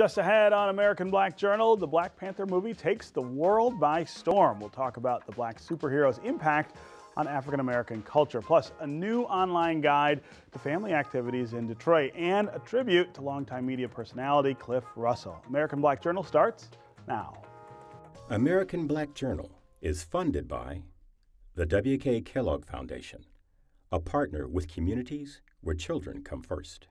Just ahead on American Black Journal, the Black Panther movie takes the world by storm. We'll talk about the black superhero's impact on African American culture, plus a new online guide to family activities in Detroit, and a tribute to longtime media personality Cliff Russell. American Black Journal starts now. American Black Journal is funded by the W.K. Kellogg Foundation, a partner with communities where children come first.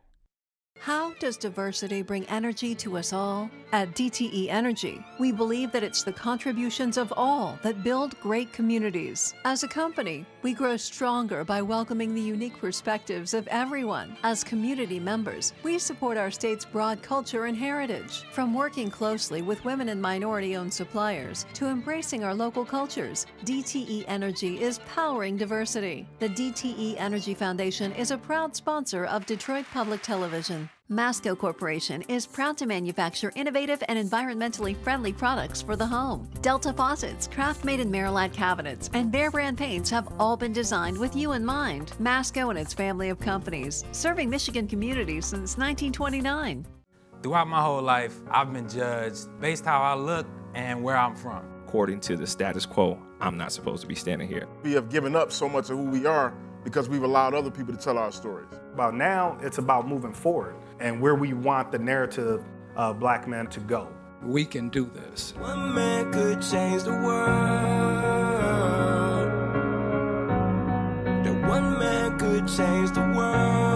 How does diversity bring energy to us all? At DTE Energy, we believe that it's the contributions of all that build great communities. As a company, we grow stronger by welcoming the unique perspectives of everyone. As community members, we support our state's broad culture and heritage. From working closely with women and minority-owned suppliers to embracing our local cultures, DTE Energy is powering diversity. The DTE Energy Foundation is a proud sponsor of Detroit Public Television. Masco Corporation is proud to manufacture innovative and environmentally friendly products for the home. Delta faucets, craft-made in Merillat cabinets, and Behr brand paints have all been designed with you in mind. Masco and its family of companies, serving Michigan communities since 1929. Throughout my whole life, I've been judged based how I look and where I'm from. According to the status quo, I'm not supposed to be standing here. We have given up so much of who we are because we've allowed other people to tell our stories. About now, it's about moving forward and where we want the narrative of black men to go. We can do this. One man could change the world. That one man could change the world.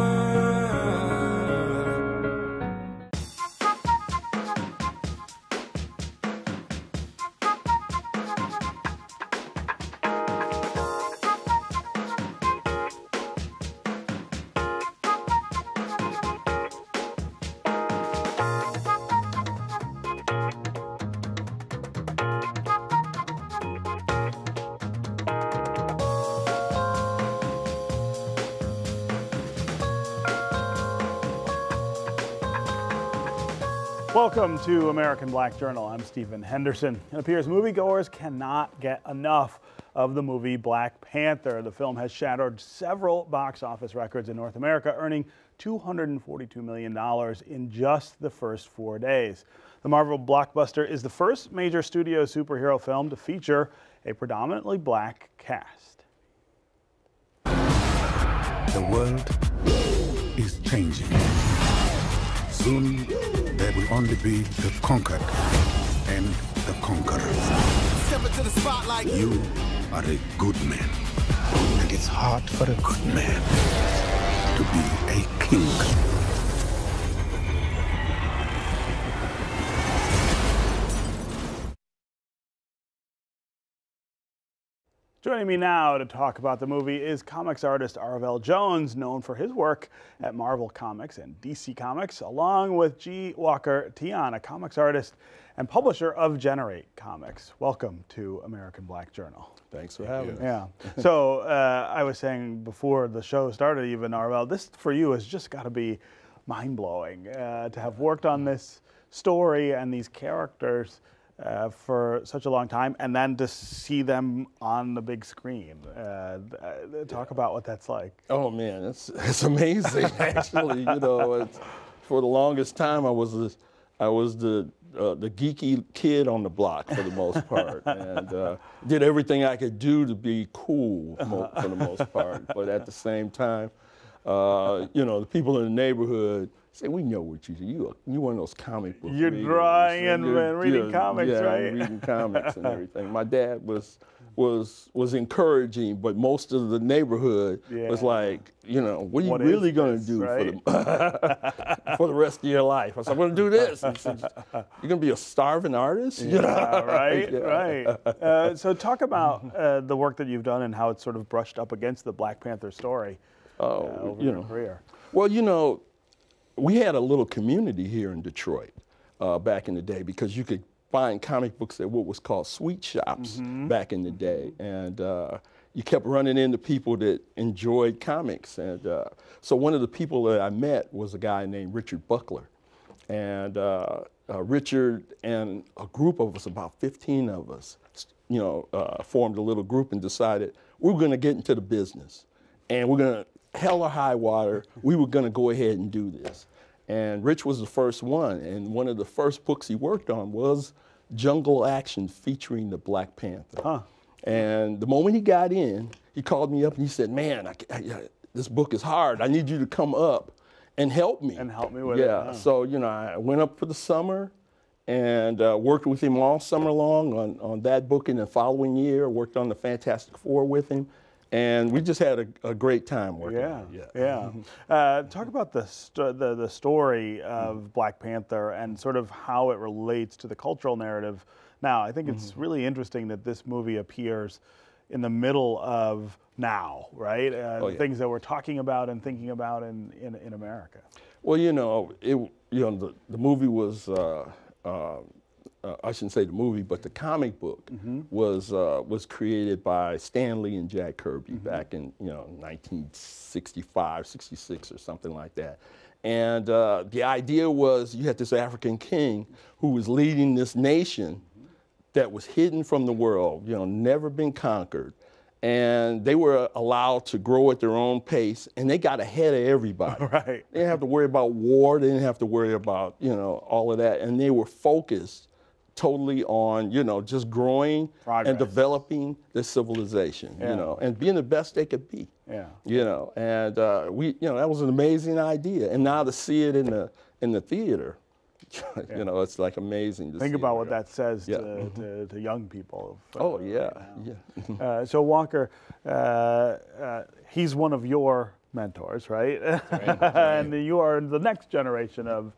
Welcome to American Black Journal. I'm Stephen Henderson. It appears moviegoers cannot get enough of the movie Black Panther. The film has shattered several box office records in North America, earning $242 million in just the first 4 days. The Marvel blockbuster is the first major studio superhero film to feature a predominantly black cast. The world is changing. Soon, there will only be the conquered and the conquerors. Step into the spotlight. You are a good man. And it's hard for a good man to be a king. Joining me now to talk about the movie is comics artist Arvell Jones, known for his work at Marvel Comics and DC Comics, along with G. Walker Tian, a comics artist and publisher of Generate Comics. Welcome to American Black Journal. Thanks for having us. Yeah. So I was saying before the show started, even Arvell, this for you has just got to be mind-blowing to have worked on this story and these characters for such a long time, and then to see them on the big screen. Talk about what that's like. Oh man, it's amazing. Actually, you know, for the longest time I was the geeky kid on the block for the most part, and did everything I could do to be cool for the most part. But at the same time, you know, the people in the neighborhood say, we know what you do. You one of those comic book You're readers. drawing and reading comics, yeah, right? reading comics and everything. My dad was encouraging, but most of the neighborhood was like, you know, what are you really going to do for the rest of your life? I said, I'm going to do this. He said, you're going to be a starving artist? Yeah, right. So talk about the work that you've done and how it's sort of brushed up against the Black Panther story over your career. Well, you know, we had a little community here in Detroit back in the day, because you could find comic books at what was called sweet shops back in the day. And you kept running into people that enjoyed comics. And so one of the people that I met was a guy named Richard Buckler. And Richard and a group of us, about 15 of us, you know, formed a little group and decided we were going to get into the business. And we're going to, hell or high water, we were going to go ahead and do this. And Rich was the first one, and one of the first books he worked on was Jungle Action featuring the Black Panther. Huh. And the moment he got in, he called me up and he said, man, this book is hard. I need you to come up and help me. And help me with it. Yeah, so, you know, I went up for the summer and worked with him all summer long on that book. In the following year, worked on the Fantastic Four with him. And we just had a great time working on it. Yeah. Talk about the story of Black Panther and sort of how it relates to the cultural narrative. Now, I think it's really interesting that this movie appears in the middle of now, right? Things that we're talking about and thinking about in America. Well, you know, the movie was. I shouldn't say the movie, but the comic book was created by Stan Lee and Jack Kirby back in 1965, 66 or something like that. And the idea was you had this African king who was leading this nation that was hidden from the world, never been conquered. And they were allowed to grow at their own pace, and they got ahead of everybody. Right. They didn't have to worry about war. They didn't have to worry about, all of that. And they were focused totally on, just growing and developing their civilization, and being the best they could be. Yeah. And that was an amazing idea. And now to see it in the theater, it's like amazing to think see about it. what that says to young people. Oh, yeah. So Walker, he's one of your mentors, right? Right. And you are the next generation of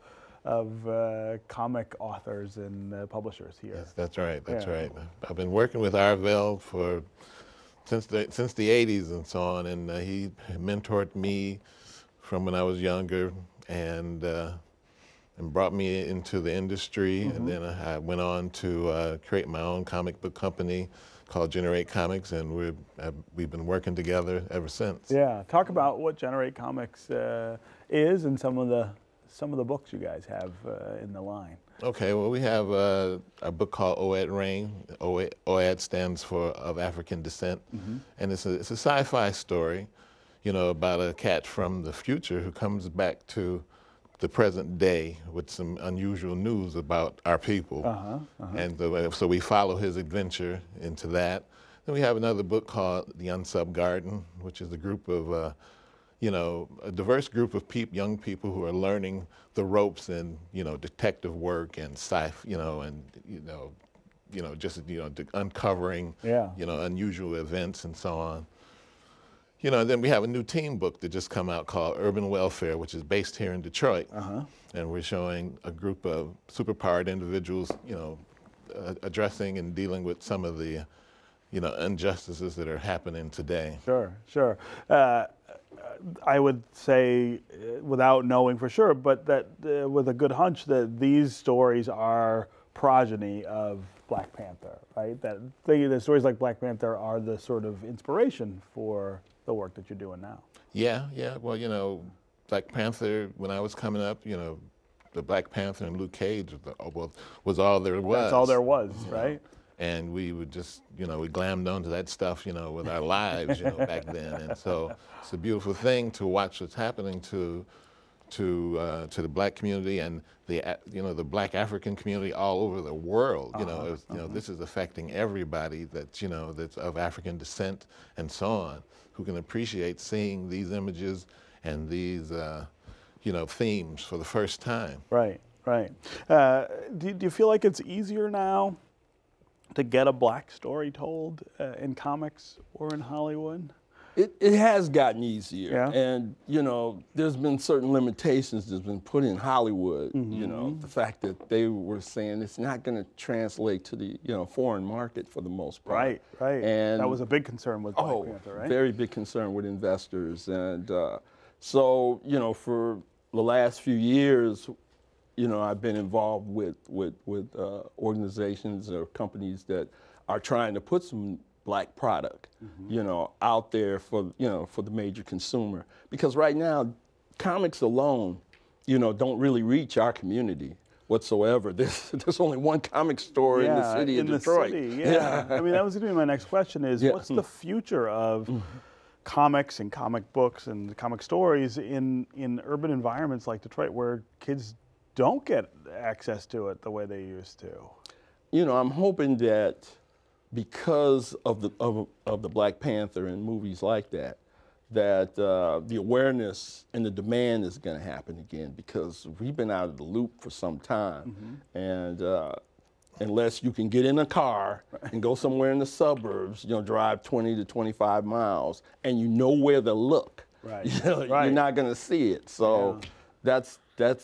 comic authors and publishers here. Yes, that's right. That's right. I've been working with Arvell since the 80s and so on, and he mentored me from when I was younger, and brought me into the industry. And then I went on to create my own comic book company called Generate Comics, and we've been working together ever since. Yeah, talk about what Generate Comics is and some of the books you guys have in the line. Okay, well, we have a book called OAD Reign. OAD stands for Of African Descent, and it's a sci-fi story, about a cat from the future who comes back to the present day with some unusual news about our people. And so we follow his adventure into that. Then we have another book called The Unsub Garden, which is a group of, a diverse group of young people who are learning the ropes in, detective work and uncovering, unusual events and so on. And then we have a new team book that just come out called Urban Welfare, which is based here in Detroit. And we're showing a group of superpowered individuals, addressing and dealing with some of the, injustices that are happening today. Sure. I would say, without knowing for sure, but that with a good hunch that these stories are progeny of Black Panther, right? That the stories like Black Panther are the sort of inspiration for the work that you're doing now. Yeah. Well, Black Panther, when I was coming up, the Black Panther and Luke Cage was all there was. That's all there was, right? And we would just, we glammed onto that stuff, with our lives, back then. And so it's a beautiful thing to watch what's happening to the Black community and the Black African community all over the world. This is affecting everybody that's of African descent and so on, who can appreciate seeing these images and these themes for the first time. Right. Do you feel like it's easier now to get a Black story told in comics or in Hollywood? It has gotten easier, yeah. And there's been certain limitations that's been put in Hollywood. The fact that they were saying it's not going to translate to the foreign market for the most part. Right. And that was a big concern with Black Panther, right? Very big concern with investors, and so for the last few years, I've been involved with organizations or companies that are trying to put some Black product, out there for the major consumer. Because right now, comics alone, don't really reach our community whatsoever. There's only one comic store in the city of Detroit. I mean, that was going to be my next question: is what's the future of comics and comic books and comic stories in urban environments like Detroit where kids don't get access to it the way they used to? You know, I'm hoping that because of the Black Panther and movies like that, that the awareness and the demand is going to happen again, because we've been out of the loop for some time. And unless you can get in a car and go somewhere in the suburbs, you know, drive 20 to 25 miles, and you know where to look, you know, you're not going to see it. So that's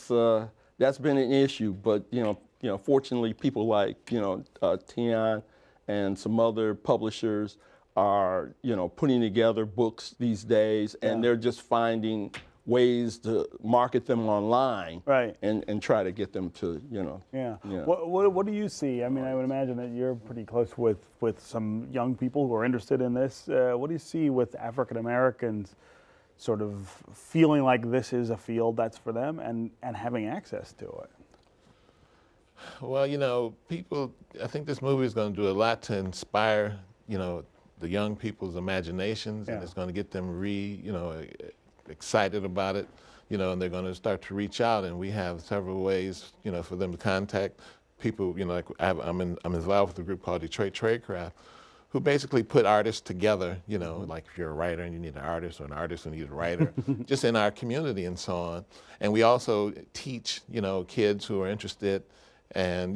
been an issue. But you know, fortunately, people like Tion and some other publishers are putting together books these days, and they're just finding ways to market them online, and try to get them to What do you see? I mean, I would imagine that you're pretty close with some young people who are interested in this. What do you see with African Americans sort of feeling like this is a field that's for them and having access to it? Well, you know, people, I think this movie is going to do a lot to inspire, the young people's imaginations, and it's going to get them excited about it, and they're going to start to reach out, and we have several ways, for them to contact people, like I'm involved with a group called Detroit Tradecraft, who basically put artists together, like if you're a writer and you need an artist, or an artist and you need a writer, just in our community and so on. And we also teach, kids who are interested and,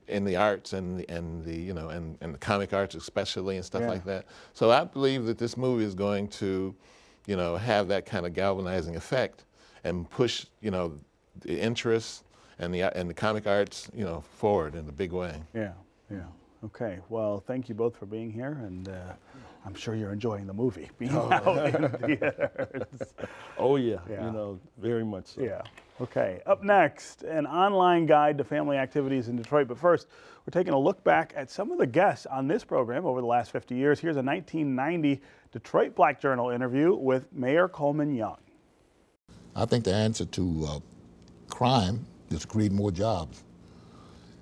in the arts and the comic arts especially and stuff like that. So I believe that this movie is going to, have that kind of galvanizing effect and push, the interest and the comic arts, forward in a big way. Yeah. Okay, well, thank you both for being here, and I'm sure you're enjoying the movie being out in theaters. Oh yeah, very much so. Yeah. Okay, up next, an online guide to family activities in Detroit. But first, we're taking a look back at some of the guests on this program over the last 50 years. Here's a 1990 Detroit Black Journal interview with Mayor Coleman Young. I think the answer to crime is to create more jobs.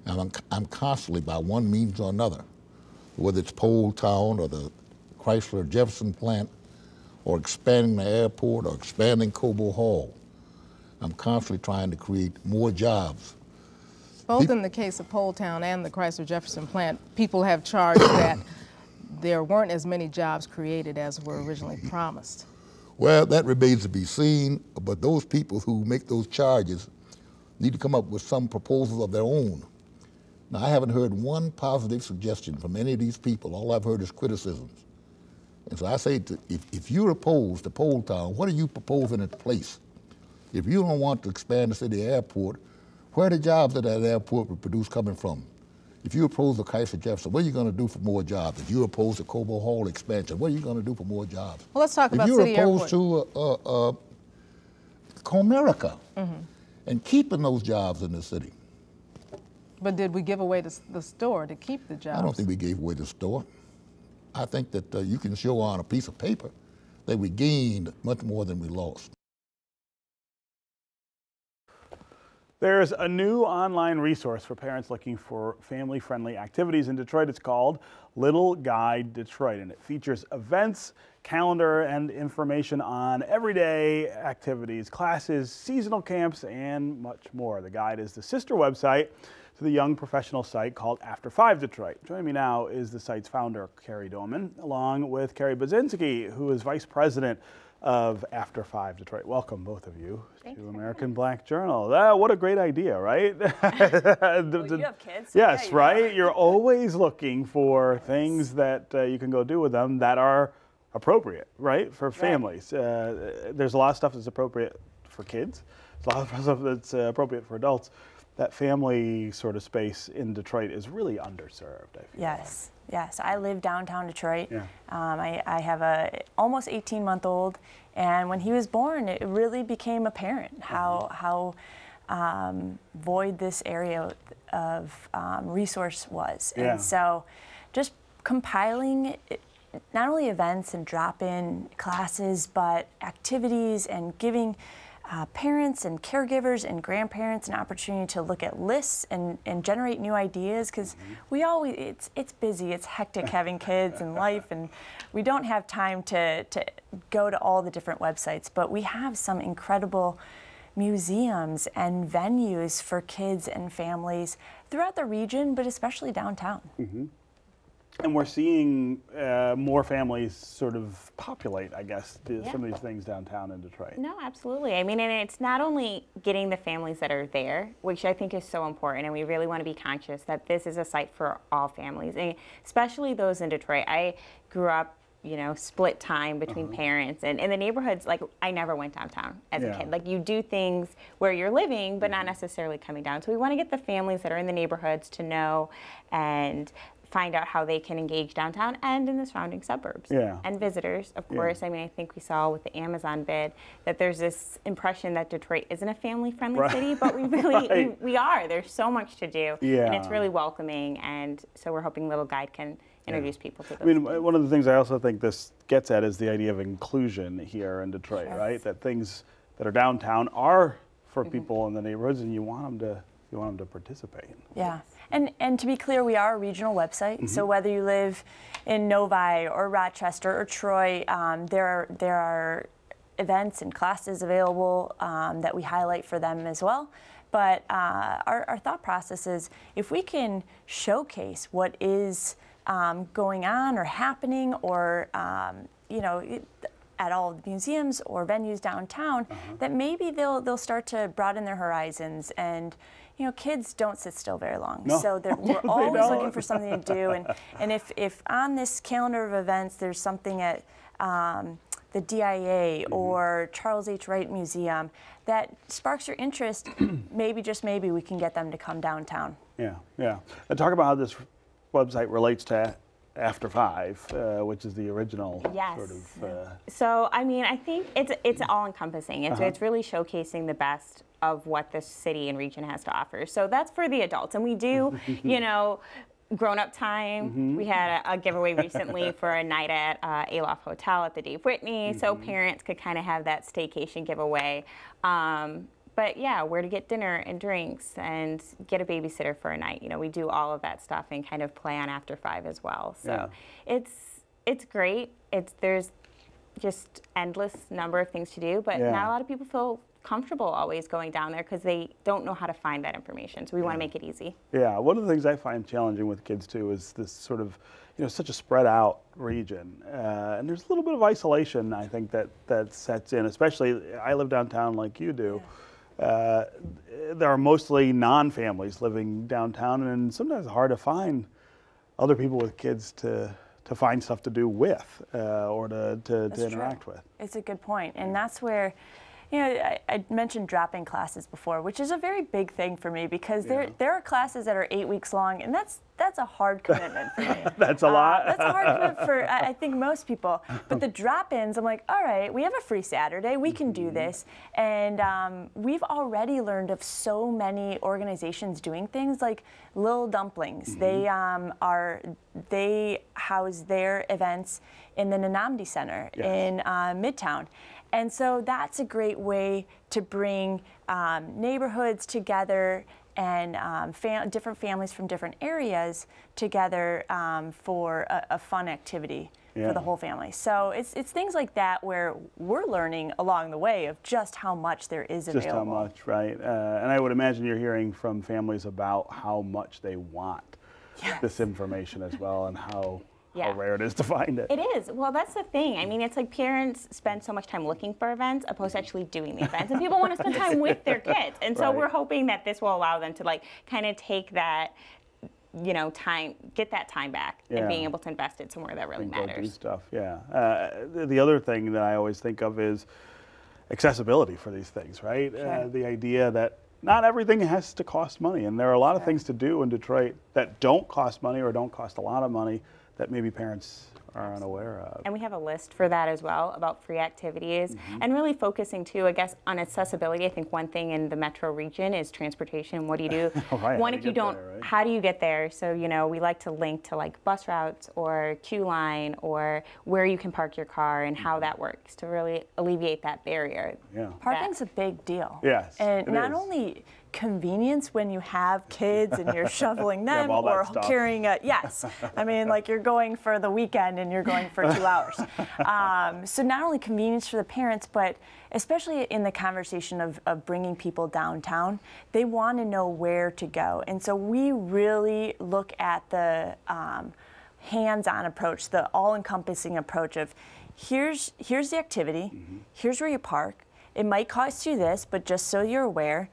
And I'm constantly, by one means or another, whether it's Pole Town or the Chrysler Jefferson plant, or expanding the airport, or expanding Cobo Hall, I'm constantly trying to create more jobs. Both in the case of Pole Town and the Chrysler Jefferson plant, people have charged that there weren't as many jobs created as were originally promised. Well, that remains to be seen, but those people who make those charges need to come up with some proposals of their own. Now, I haven't heard one positive suggestion from any of these people. All I've heard is criticisms. And so I say, if you're opposed to Pole Town, what are you proposing in place? If you don't want to expand the city airport, where are the jobs that airport will produce coming from? If you oppose the Chrysler Jefferson, what are you going to do for more jobs? If you oppose the Cobo Hall expansion, what are you going to do for more jobs? Well, let's talk about city airport. If you're opposed to Comerica and keeping those jobs in the city. But did we give away the store to keep the jobs? I don't think we gave away the store. I think that you can show on a piece of paper that we gained much more than we lost. There's a new online resource for parents looking for family-friendly activities in Detroit. It's called Little Guide Detroit, and it features events, calendar, and information on everyday activities, classes, seasonal camps, and much more. The guide is the sister website to the young professional site called After 5 Detroit. Joining me now is the site's founder, Carrie Doman, along with Carrie Baczynski, who is vice president of After 5 Detroit. Welcome, both of you, to American Black Journal. What a great idea, right? Well, you have kids. So yes, yeah, right? You're always looking for things that you can go do with them that are appropriate, right, for families. There's a lot of stuff that's appropriate for kids. There's a lot of stuff that's appropriate for adults. That family sort of space in Detroit is really underserved, I feel. Yes, yes. I live downtown Detroit. Yeah. I have a almost 18-month-old, and when he was born, it really became apparent how void this area of resource was. Yeah. And so just compiling not only events and drop-in classes, but activities and giving parents and caregivers and grandparents an opportunity to look at lists and generate new ideas, because we always, it's busy, it's hectic having kids and life, and we don't have time to go to all the different websites, but we have some incredible museums and venues for kids and families throughout the region, but especially downtown. And we're seeing more families sort of populate, I guess, some of these things downtown in Detroit. No, absolutely. I mean, and it's not only getting the families that are there, which I think is so important, and we really want to be conscious that this is a site for all families, and especially those in Detroit. I grew up, you know, split time between parents, and in the neighborhoods, like, I never went downtown as a kid. Like, you do things where you're living, but not necessarily coming down. So we want to get the families that are in the neighborhoods to know and find out how they can engage downtown and in the surrounding suburbs. And visitors, of course. I mean, I think we saw with the Amazon bid that there's this impression that Detroit isn't a family-friendly city, but we really, we are. There's so much to do, and it's really welcoming, and so we're hoping Little Guide can introduce people to those. I mean, one of the things I also think this gets at is the idea of inclusion here in Detroit, right? That things that are downtown are for people in the neighborhoods, and you want them to participate. Yeah. And to be clear, we are a regional website, so whether you live in Novi or Rochester or Troy, there are events and classes available that we highlight for them as well. But our thought process is, if we can showcase what is going on or happening, or you know, at all the museums or venues downtown, that maybe they'll start to broaden their horizons. And you know, kids don't sit still very long, so we're always looking for something to do. And if on this calendar of events there's something at the DIA or Charles H. Wright Museum that sparks your interest, maybe, just maybe, we can get them to come downtown. And talk about how this website relates to After 5, which is the original sort of. So, I mean, I think it's all-encompassing. It's really showcasing the best of what this city and region has to offer. So that's for the adults, and we do, you know, grown-up time. We had a giveaway recently for a night at Aloft Hotel at the Dave Whitney, so parents could kind of have that staycation giveaway. But yeah, where to get dinner and drinks and get a babysitter for a night. You know, we do all of that stuff and kind of play on After 5 as well. So it's great. There's just endless number of things to do, but not a lot of people feel comfortable always going down there because they don't know how to find that information. So we want to make it easy. Yeah, one of the things I find challenging with kids too is this sort of, you know, such a spread out region, and there's a little bit of isolation, I think, that sets in. Especially, I live downtown like you do. There are mostly non-families living downtown, and sometimes it's hard to find other people with kids to find stuff to do with or to interact with. It's a good point, and that's where, you know, I mentioned drop-in classes before, which is a very big thing for me, because there are classes that are 8 weeks long, and that's a hard commitment for me. That's a lot. That's a hard commitment for, I think, most people. But the drop-ins, I'm like, all right, we have a free Saturday, we can do this. And we've already learned of so many organizations doing things like Little Dumplings. They house their events in the Nanamdi Center in Midtown. And so that's a great way to bring neighborhoods together and different families from different areas together for a fun activity for the whole family. So it's things like that where we're learning along the way of just how much there is available. Just how much, right? And I would imagine you're hearing from families about how much they want this information as well, and how rare it is to find it. It is. Well, that's the thing. I mean, it's like parents spend so much time looking for events opposed to actually doing the events, and people want to spend time with their kids. And so we're hoping that this will allow them to, like, kind of take that, you know, time, get that time back, and being able to invest it somewhere that really matters. Do stuff, the other thing that I always think of is accessibility for these things, right? The idea that not everything has to cost money, and there are a lot of things to do in Detroit that don't cost money or don't cost a lot of money that maybe parents are unaware of. And we have a list for that as well about free activities and really focusing too, I guess, on accessibility. I think one thing in the metro region is transportation. What do you do? Right, One, if you don't, there, right? How do you get there? So, you know, we like to link to like bus routes or queue line or where you can park your car and how that works to really alleviate that barrier. Yeah. Parking's a big deal. Yes, and not is. Only convenience when you have kids and you're shoveling them or carrying a, yes, I mean, like you're going for the weekend and you're going for 2 hours. So not only convenience for the parents, but especially in the conversation of bringing people downtown, they want to know where to go. And so we really look at the hands-on approach, the all-encompassing approach of here's the activity, here's where you park, it might cost you this, but just so you're aware,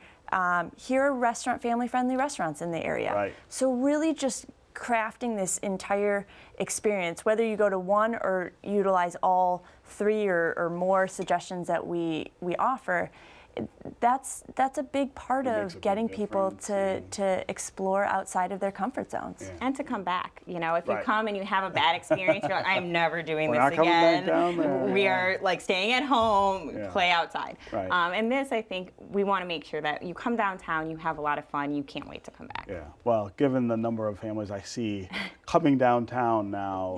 here are family-friendly restaurants in the area. Right. So really just crafting this entire experience, whether you go to one or utilize all 3 or more suggestions that we offer, that's a big part of getting people to explore outside of their comfort zones. And to come back. You know, if you come and you have a bad experience, you're like, I'm never doing We're this not again. Coming back down there. We are like staying at home, play outside. Right. And this, I think, we want to make sure that you come downtown, you have a lot of fun, you can't wait to come back. Yeah. Well, given the number of families I see coming downtown now,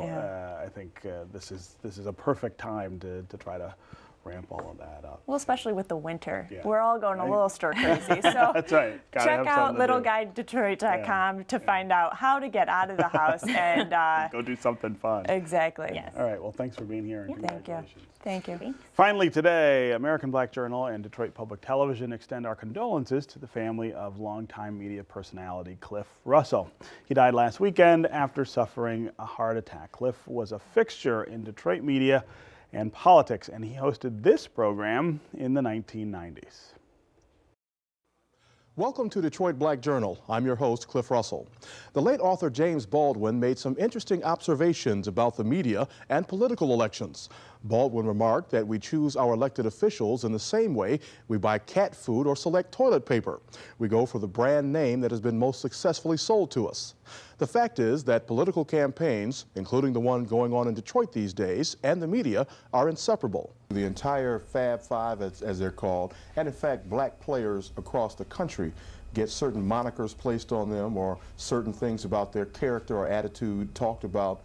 I think this is a perfect time to try to ramp all of that up. Well, especially with the winter. We're all going a little stir crazy. So that's right. Check out littleguidedetroit.com to find out how to get out of the house and go do something fun. Exactly. Yes. All right. Well, thanks for being here. And congratulations. Thank you. Finally today, American Black Journal and Detroit Public Television extend our condolences to the family of longtime media personality Cliff Russell. He died last weekend after suffering a heart attack. Cliff was a fixture in Detroit media and politics, and he hosted this program in the 1990s. Welcome to Detroit Black Journal. I'm your host, Cliff Russell. The late author James Baldwin made some interesting observations about the media and political elections. Baldwin remarked that we choose our elected officials in the same way we buy cat food or select toilet paper. We go for the brand name that has been most successfully sold to us. The fact is that political campaigns, including the one going on in Detroit these days, and the media are inseparable. The entire Fab Five, as they're called, and in fact black players across the country get certain monikers placed on them or certain things about their character or attitude talked about.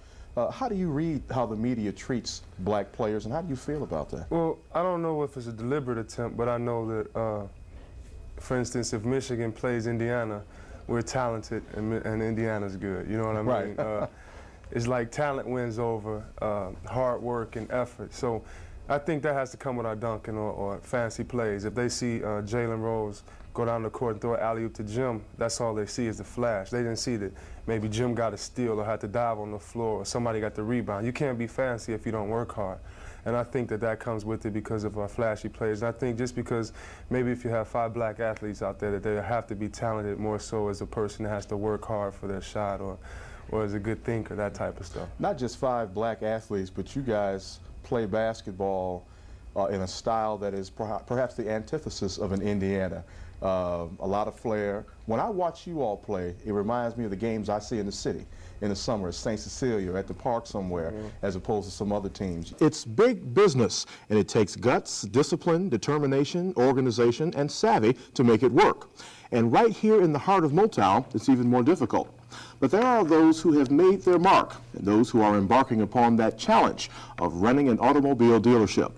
How do you read how the media treats black players, and how do you feel about that? Well, I don't know if it's a deliberate attempt, but I know that, for instance, if Michigan plays Indiana, we're talented and Indiana's good. You know what I mean? Right. It's like talent wins over hard work and effort. So I think that has to come with our dunking or fancy plays. If they see Jalen Rose go down the court and throw an alley-oop to Jim, that's all they see is the flash. They didn't see that maybe Jim got a steal or had to dive on the floor or somebody got the rebound. You can't be fancy if you don't work hard. And I think that comes with it because of our flashy plays. And I think just because maybe if you have 5 black athletes out there that they have to be talented more so as a person that has to work hard for their shot or as a good thinker, that type of stuff. Not just 5 black athletes, but you guys play basketball in a style that is perhaps the antithesis of an Indiana. A lot of flair. When I watch you all play, it reminds me of the games I see in the city in the summer at St. Cecilia, at the park somewhere, as opposed to some other teams. It's big business, and it takes guts, discipline, determination, organization, and savvy to make it work. And right here in the heart of Motown, it's even more difficult. But there are those who have made their mark, and those who are embarking upon that challenge of running an automobile dealership.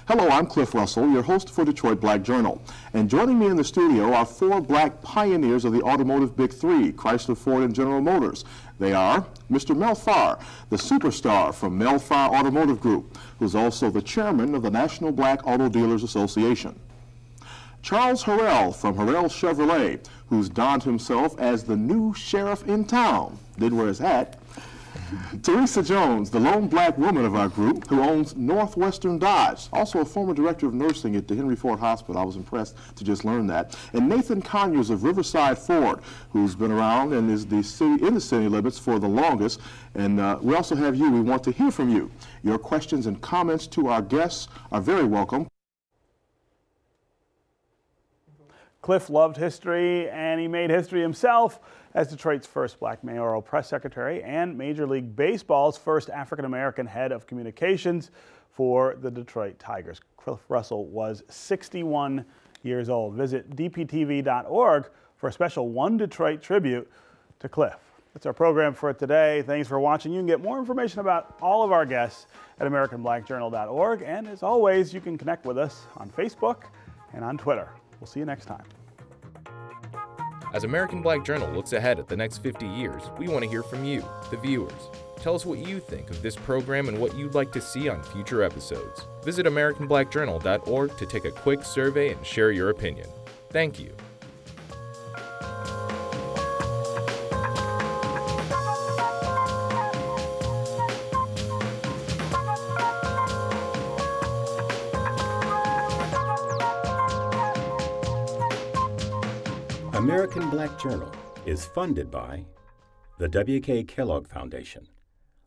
Hello, I'm Cliff Russell, your host for Detroit Black Journal. And joining me in the studio are 4 black pioneers of the automotive big 3, Chrysler, Ford, and General Motors. They are Mr. Mel Farr, the superstar from Mel Farr Automotive Group, who's also the chairman of the National Black Auto Dealers Association. Charles Harrell from Harrell Chevrolet, who's donned himself as the new sheriff in town, did wear his hat. Teresa Jones, the lone black woman of our group, who owns Northwestern Dodge, also a former director of nursing at the Henry Ford Hospital. I was impressed to just learn that. And Nathan Conyers of Riverside Ford, who's been around and is in the city limits for the longest. And we also have you. We want to hear from you. Your questions and comments to our guests are very welcome. Cliff loved history, and he made history himself as Detroit's first black mayoral press secretary and Major League Baseball's first African-American head of communications for the Detroit Tigers. Cliff Russell was 61 years old. Visit dptv.org for a special One Detroit tribute to Cliff. That's our program for today. Thanks for watching. You can get more information about all of our guests at AmericanBlackJournal.org. And as always, you can connect with us on Facebook and on Twitter. We'll see you next time. As American Black Journal looks ahead at the next 50 years, we want to hear from you, the viewers. Tell us what you think of this program and what you'd like to see on future episodes. Visit AmericanBlackJournal.org to take a quick survey and share your opinion. Thank you. American Black Journal is funded by the W.K. Kellogg Foundation,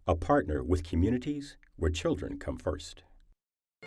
a partner with communities where children come first.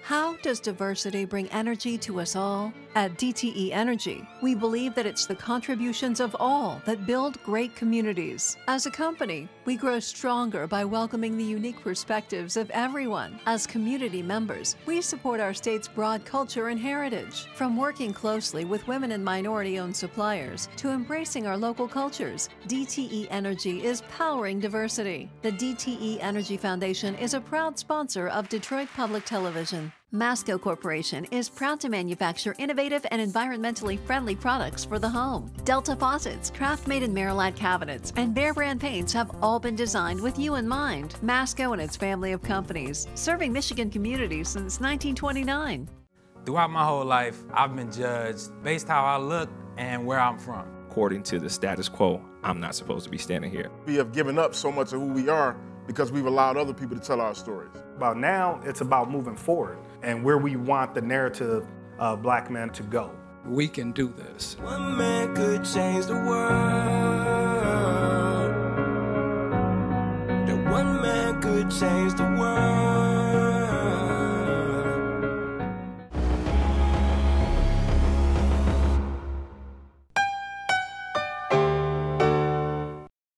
How does diversity bring energy to us all? At DTE Energy, we believe that it's the contributions of all that build great communities. As a company, we grow stronger by welcoming the unique perspectives of everyone. As community members, we support our state's broad culture and heritage. From working closely with women and minority-owned suppliers to embracing our local cultures, DTE Energy is powering diversity. The DTE Energy Foundation is a proud sponsor of Detroit Public Television. Masco Corporation is proud to manufacture innovative and environmentally friendly products for the home. Delta faucets, craft-made in Merillat cabinets, and Behr brand paints have all been designed with you in mind. Masco and its family of companies, serving Michigan communities since 1929. Throughout my whole life, I've been judged based how I look and where I'm from. According to the status quo, I'm not supposed to be standing here. We have given up so much of who we are because we've allowed other people to tell our stories. About now, it's about moving forward and where we want the narrative of black men to go. We can do this. One man could change the world. That one man could change the world.